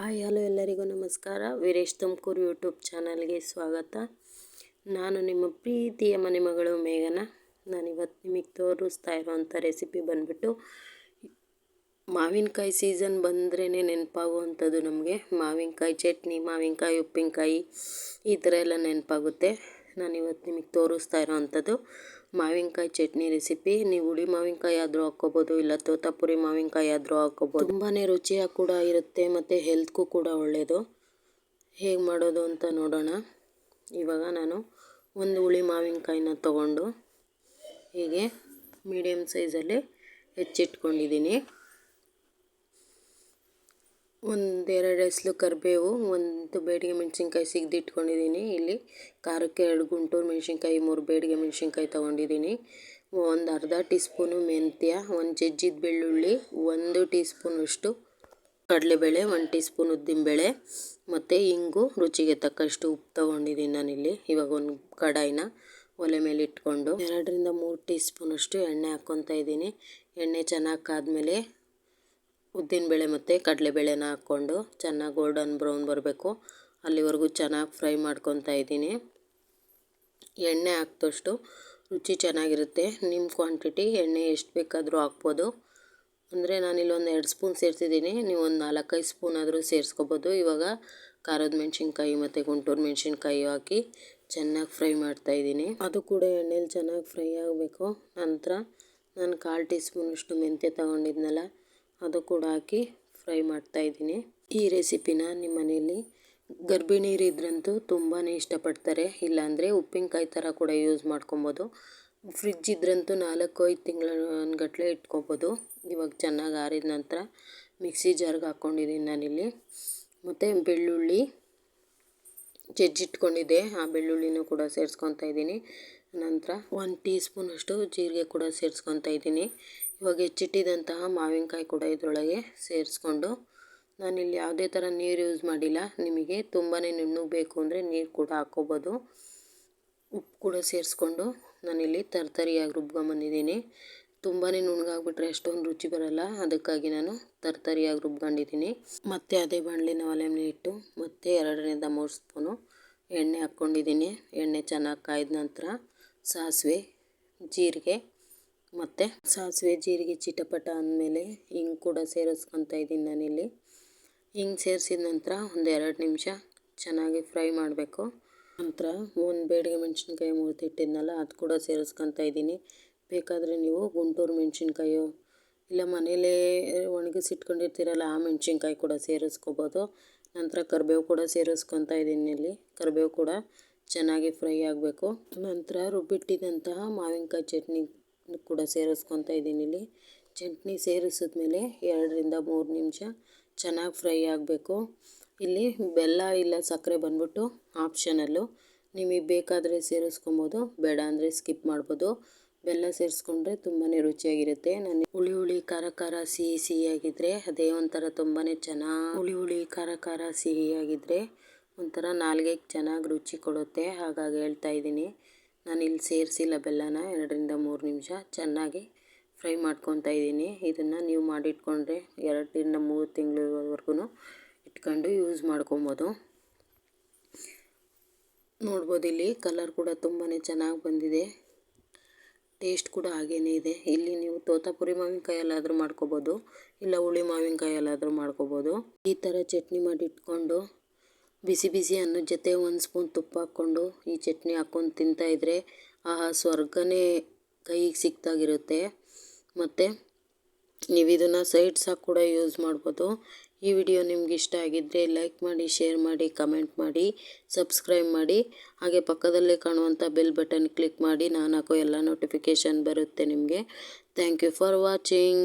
Hello ಎಲ್ಲರಿಗೂ ನಮಸ್ಕಾರ. Veeresh Tumakuru YouTube ಚಾನಲ್ಗೆ ಸ್ವಾಗತ. ನಾನು ನಿಮ್ಮ ಪ್ರೀತಿಯ ಮನೆ ಮಗಳು ಮೇಘನ. ನಾನಿವತ್ತು ನಿಮಗೆ ತೋರಿಸ್ತಾ ಇರೋವಂಥ ರೆಸಿಪಿ ಬಂದ್ಬಿಟ್ಟು ಮಾವಿನಕಾಯಿ ಸೀಸನ್ ಬಂದ್ರೇ ನೆನಪಾಗುವಂಥದ್ದು ನಮಗೆ ಮಾವಿನಕಾಯಿ ಚಟ್ನಿ, ಮಾವಿನಕಾಯಿ ಉಪ್ಪಿನಕಾಯಿ ಈ ಥರ ಎಲ್ಲ ನೆನಪಾಗುತ್ತೆ. ನಾನಿವತ್ತು ನಿಮಗೆ ತೋರಿಸ್ತಾ ಇರೋವಂಥದ್ದು ಮಾವಿನಕಾಯಿ ಚಟ್ನಿ ರೆಸಿಪಿ. ನೀವು ಹುಳಿ ಮಾವಿನಕಾಯಿ ಆದರೂ ಹಾಕ್ಕೋಬೋದು, ಇಲ್ಲ ತೋತಾಪುರಿ ಮಾವಿನಕಾಯಿ ಆದರೂ ಹಾಕ್ಕೋಬೋದು. ತುಂಬಾ ರುಚಿಯಾಗಿ ಕೂಡ ಇರುತ್ತೆ ಮತ್ತು ಹೆಲ್ತ್ಗೂ ಕೂಡ ಒಳ್ಳೆಯದು. ಹೇಗೆ ಮಾಡೋದು ಅಂತ ನೋಡೋಣ. ಇವಾಗ ನಾನು ಒಂದು ಹುಳಿ ಮಾವಿನಕಾಯಿನ ತೊಗೊಂಡು ಹೀಗೆ ಮೀಡಿಯಮ್ ಸೈಜಲ್ಲಿ ಹೆಚ್ಚಿಟ್ಕೊಂಡಿದ್ದೀನಿ. ಒಂದೆರಡು ಎಸಳು ಕರಿಬೇವು, ಒಂದು ಬೇಡಿಗೆ ಮೆಣಸಿನ್ಕಾಯಿ ಸಿಗ್ದಿಟ್ಕೊಂಡಿದ್ದೀನಿ. ಇಲ್ಲಿ ಖಾರಕ್ಕೆ 2 ಗುಂಟೂರು ಮೆಣಸಿನ್ಕಾಯಿ, 3 ಬೇಡಿಗೆ ಮೆಣಸಿನ್ಕಾಯಿ ತೊಗೊಂಡಿದ್ದೀನಿ. ಒಂದು ಅರ್ಧ ಟೀ ಸ್ಪೂನು ಮೆಂತ್ಯ, ಒಂದು ಜಜ್ಜಿದ ಬೆಳ್ಳುಳ್ಳಿ, 1 ಟೀ ಸ್ಪೂನಷ್ಟು ಕಡಲೆಬೇಳೆ, 1 ಟೀ ಸ್ಪೂನ್ ಉದ್ದಿನಬೇಳೆ ಮತ್ತು ಇಂಗು, ರುಚಿಗೆ ತಕ್ಕಷ್ಟು ಉಪ್ಪು ತೊಗೊಂಡಿದ್ದೀನಿ ನಾನಿಲ್ಲಿ. ಇವಾಗ ಒಂದು ಕಡಾಯಿನ ಒಲೆ ಮೇಲೆ ಇಟ್ಕೊಂಡು 2 ರಿಂದ 3 ಟೀ ಸ್ಪೂನಷ್ಟು ಎಣ್ಣೆ ಹಾಕ್ಕೊತಾ ಇದ್ದೀನಿ. ಎಣ್ಣೆ ಚೆನ್ನಾಗಿ ಕಾದ್ಮೇಲೆ ಉದ್ದಿನಬೇಳೆ ಮತ್ತು ಕಡಲೆಬೇಳೆನ ಹಾಕ್ಕೊಂಡು ಚೆನ್ನಾಗಿ ಗೋಲ್ಡನ್ ಬ್ರೌನ್ ಬರಬೇಕು, ಅಲ್ಲಿವರೆಗೂ ಚೆನ್ನಾಗಿ ಫ್ರೈ ಮಾಡ್ಕೊತಾ ಇದ್ದೀನಿ. ಎಣ್ಣೆ ಹಾಕಿದಷ್ಟು ರುಚಿ ಚೆನ್ನಾಗಿರುತ್ತೆ. ನಿಮ್ಮ ಕ್ವಾಂಟಿಟಿ ಎಣ್ಣೆ ಎಷ್ಟು ಬೇಕಾದರೂ ಹಾಕ್ಬೋದು. ಅಂದರೆ ನಾನಿಲ್ಲಿ ಒಂದು 2 ಸ್ಪೂನ್ ಸೇರಿಸಿದ್ದೀನಿ, ನೀವು ಒಂದು 4-5 ಸ್ಪೂನ್ ಆದರೂ ಸೇರಿಸ್ಕೋಬೋದು. ಇವಾಗ ಖಾರದ ಮೆಣಸಿನ್ಕಾಯಿ ಮತ್ತು ಗುಂಟೂರು ಮೆಣಸಿನ್ಕಾಯಿ ಹಾಕಿ ಚೆನ್ನಾಗಿ ಫ್ರೈ ಮಾಡ್ತಾಯಿದ್ದೀನಿ. ಅದು ಕೂಡ ಎಣ್ಣೆಲಿ ಚೆನ್ನಾಗಿ ಫ್ರೈ ಆಗಬೇಕು. ನಂತರ ನಾನು 1/4 ಟೀ ಸ್ಪೂನಷ್ಟು ಮೆಂತ್ಯ ತೊಗೊಂಡಿದ್ನಲ್ಲ ಅದು ಕೂಡ ಹಾಕಿ ಫ್ರೈ ಮಾಡ್ತಾಯಿದ್ದೀನಿ. ಈ ರೆಸಿಪಿನ ನಿಮ್ಮ ಮನೆಯಲ್ಲಿ ಗರ್ಭಿಣಿಯರಿದ್ರಂತೂ ತುಂಬಾ ಇಷ್ಟಪಡ್ತಾರೆ. ಇಲ್ಲಾಂದರೆ ಉಪ್ಪಿನಕಾಯಿ ಥರ ಕೂಡ ಯೂಸ್ ಮಾಡ್ಕೊಬೋದು. ಫ್ರಿಜ್ ಇದ್ರಂತೂ 4-5 ತಿಂಗಳ ಇಟ್ಕೊಬೋದು. ಇವಾಗ ಚೆನ್ನಾಗಿ ಆರಿದ ನಂತರ ಮಿಕ್ಸಿ ಜಾರ್ಗೆ ಹಾಕ್ಕೊಂಡಿದ್ದೀನಿ ನಾನಿಲ್ಲಿ. ಮತ್ತು ಬೆಳ್ಳುಳ್ಳಿ ಜಜ್ಜಿಟ್ಕೊಂಡಿದ್ದೆ, ಆ ಬೆಳ್ಳುಳ್ಳಿನೂ ಕೂಡ ಸೇರಿಸ್ಕೊತಾ ಇದ್ದೀನಿ. ನಂತರ 1 ಟೀ ಸ್ಪೂನಷ್ಟು ಜೀರಿಗೆ ಕೂಡ ಸೇರಿಸ್ಕೊತಾ ಇದ್ದೀನಿ. ಇವಾಗ ಹೆಚ್ಚಿಟ್ಟಿದಂತಹ ಮಾವಿನಕಾಯಿ ಕೂಡ ಇದರೊಳಗೆ ಸೇರಿಸ್ಕೊಂಡು, ನಾನಿಲ್ಲಿ ಯಾವುದೇ ಥರ ನೀರು ಯೂಸ್ ಮಾಡಿಲ್ಲ. ನಿಮಗೆ ತುಂಬಾ ನುಣ್ಣಗೆ ಬೇಕು ಅಂದರೆ ನೀರು ಕೂಡ ಹಾಕ್ಕೋಬೋದು. ಉಪ್ಪು ಕೂಡ ಸೇರಿಸ್ಕೊಂಡು ನಾನಿಲ್ಲಿ ತರಿಯಾಗಿ ರುಬ್ಕೊಂಬಂದಿದ್ದೀನಿ. ತುಂಬಾ ನುಣ್ಣಗಾಗ್ಬಿಟ್ರೆ ಅಷ್ಟೊಂದು ರುಚಿ ಬರೋಲ್ಲ, ಅದಕ್ಕಾಗಿ ನಾನು ತರಿಯಾಗಿ ರುಬ್ಕೊಂಡಿದ್ದೀನಿ. ಮತ್ತು ಅದೇ ಬಾಣಲಿನ ಒಲೆ ಮೇಲೆ ಇಟ್ಟು ಮತ್ತು 2 ರಿಂದ 3 ಸ್ಪೂನು ಎಣ್ಣೆ ಹಾಕ್ಕೊಂಡಿದ್ದೀನಿ. ಎಣ್ಣೆ ಚೆನ್ನಾಗಿ ಕಾಯ್ದ ನಂತರ ಸಾಸಿವೆ, ಜೀರಿಗೆ ಮತ್ತು ಸಾಸಿವೆ ಜೀರಿಗೆ ಚಿಟಪಟ ಅಂದಮೇಲೆ ಹಿಂಗೆ ಕೂಡ ಸೇರಿಸ್ಕೊತಾ ಇದ್ದೀನಿ ನಾನಿಲ್ಲಿ. ಹಿಂಗೆ ಸೇರಿಸಿದ ನಂತರ ಒಂದು 2 ನಿಮಿಷ ಚೆನ್ನಾಗಿ ಫ್ರೈ ಮಾಡಬೇಕು. ನಂತರ ಒಂದು ಬೇಡಿಗೆ ಮೆಣಸಿನ್ಕಾಯಿ ಮುರಿದಿಟ್ಟಿದ್ನಲ್ಲ ಅದು ಕೂಡ ಸೇರಿಸ್ಕೊತಾ ಇದ್ದೀನಿ. ಬೇಕಾದರೆ ನೀವು ಗುಂಟೂರು ಮೆಣಸಿನ್ಕಾಯೋ ಇಲ್ಲ ಮನೇಲೇ ಒಣಗಿಸಿಟ್ಕೊಂಡಿರ್ತೀರಲ್ಲ ಆ ಮೆಣಸಿನ್ಕಾಯಿ ಕೂಡ ಸೇರಿಸ್ಕೋಬೋದು. ನಂತರ ಕರಿಬೇವು ಕೂಡ ಸೇರಿಸ್ಕೊತಾ ಇದ್ದೀನಿ. ಇಲ್ಲಿ ಕರಿಬೇವು ಕೂಡ ಚೆನ್ನಾಗಿ ಫ್ರೈ ಆಗಬೇಕು. ನಂತರ ರುಬ್ಬಿಟ್ಟಿದ್ದಂತಹ ಮಾವಿನಕಾಯಿ ಚಟ್ನಿ ಕೂಡ ಸೇರಿಸ್ಕೊತಾ ಇದ್ದೀನಿ. ಇಲ್ಲಿ ಚಟ್ನಿ ಸೇರಿಸಿದ್ಮೇಲೆ 2 ರಿಂದ 3 ನಿಮಿಷ ಚೆನ್ನಾಗಿ ಫ್ರೈ ಆಗಬೇಕು. ಇಲ್ಲಿ ಬೆಲ್ಲ ಇಲ್ಲ ಸಕ್ಕರೆ ಬಂದ್ಬಿಟ್ಟು ಆಪ್ಷನಲ್ಲು, ನಿಮಗೆ ಬೇಕಾದರೆ ಸೇರಿಸ್ಕೊಬೋದು, ಬೇಡ ಅಂದರೆ ಸ್ಕಿಪ್ ಮಾಡ್ಬೋದು. ಬೆಲ್ಲ ಸೇರಿಸ್ಕೊಂಡ್ರೆ ತುಂಬಾ ರುಚಿಯಾಗಿರುತ್ತೆ. ನಾನು ಹುಳಿ ಖಾರ ಸಿಹಿಯಾಗಿದ್ದರೆ ಅದೇ ಒಂಥರ ತುಂಬಾ ಚೆನ್ನಾಗಿ ಹುಳಿ ಖಾರ ಸಿಹಿಯಾಗಿದ್ದರೆ ಒಂಥರ ನಾಲಿಗೆಗೆ ಚೆನ್ನಾಗಿ ರುಚಿ ಕೊಡುತ್ತೆ. ಹಾಗಾಗಿ ಹೇಳ್ತಾ ಇದ್ದೀನಿ. ನಾನಿಲ್ಲಿ ಸೇರಿಸಿಲ್ಲ ಬೆಲ್ಲನ. 2 ರಿಂದ 3 ನಿಮಿಷ ಚೆನ್ನಾಗಿ ಫ್ರೈ ಮಾಡ್ಕೊತಾ ಇದ್ದೀನಿ. ಇದನ್ನು ನೀವು ಮಾಡಿಟ್ಕೊಂಡ್ರೆ 2 ರಿಂದ 3 ತಿಂಗಳವರೆಗೂ ಇಟ್ಕೊಂಡು ಯೂಸ್ ಮಾಡ್ಕೊಬೋದು. ನೋಡ್ಬೋದು ಇಲ್ಲಿ ಕಲರ್ ಕೂಡ ತುಂಬಾ ಚೆನ್ನಾಗಿ ಬಂದಿದೆ, ಟೇಸ್ಟ್ ಕೂಡ ಹಾಗೇ ಇದೆ. ಇಲ್ಲಿ ನೀವು ತೋತಾಪುರಿ ಮಾವಿನಕಾಯಲ್ಲಾದರೂ ಮಾಡ್ಕೊಬೋದು, ಇಲ್ಲ ಹುಳಿ ಮಾವಿನಕಾಯಲ್ಲಾದರೂ ಮಾಡ್ಕೊಬೋದು. ಈ ಥರ ಚಟ್ನಿ ಮಾಡಿ ಇಟ್ಕೊಂಡು ಬಿಸಿ ಅನ್ನದ ಜೊತೆ 1 ಸ್ಪೂನ್ ತುಪ್ಪ ಹಾಕ್ಕೊಂಡು ಈ ಚಟ್ನಿ ಹಾಕ್ಕೊಂಡು ತಿಂತಾಯಿದ್ರೆ ಸ್ವರ್ಗನೇ ಕೈಗೆ ಸಿಕ್ತಾಗಿರುತ್ತೆ. ಮತ್ತು ನೀವು ಇದನ್ನು ಸೈಡ್ಸ್ ಆಗಿ ಕೂಡ ಯೂಸ್ ಮಾಡ್ಬೋದು. ಈ ವಿಡಿಯೋ ನಿಮ್ಗೆ ಇಷ್ಟ ಆಗಿದ್ದರೆ ಲೈಕ್ ಮಾಡಿ, ಶೇರ್ ಮಾಡಿ, ಕಮೆಂಟ್ ಮಾಡಿ, ಸಬ್ಸ್ಕ್ರೈಬ್ ಮಾಡಿ. ಹಾಗೆ ಪಕ್ಕದಲ್ಲೇ ಕಾಣುವಂಥ ಬೆಲ್ ಬಟನ್ ಕ್ಲಿಕ್ ಮಾಡಿ. ನಾನು ಹಾಕೋ ಎಲ್ಲ ನೋಟಿಫಿಕೇಷನ್ ಬರುತ್ತೆ ನಿಮಗೆ. Thank you for watching.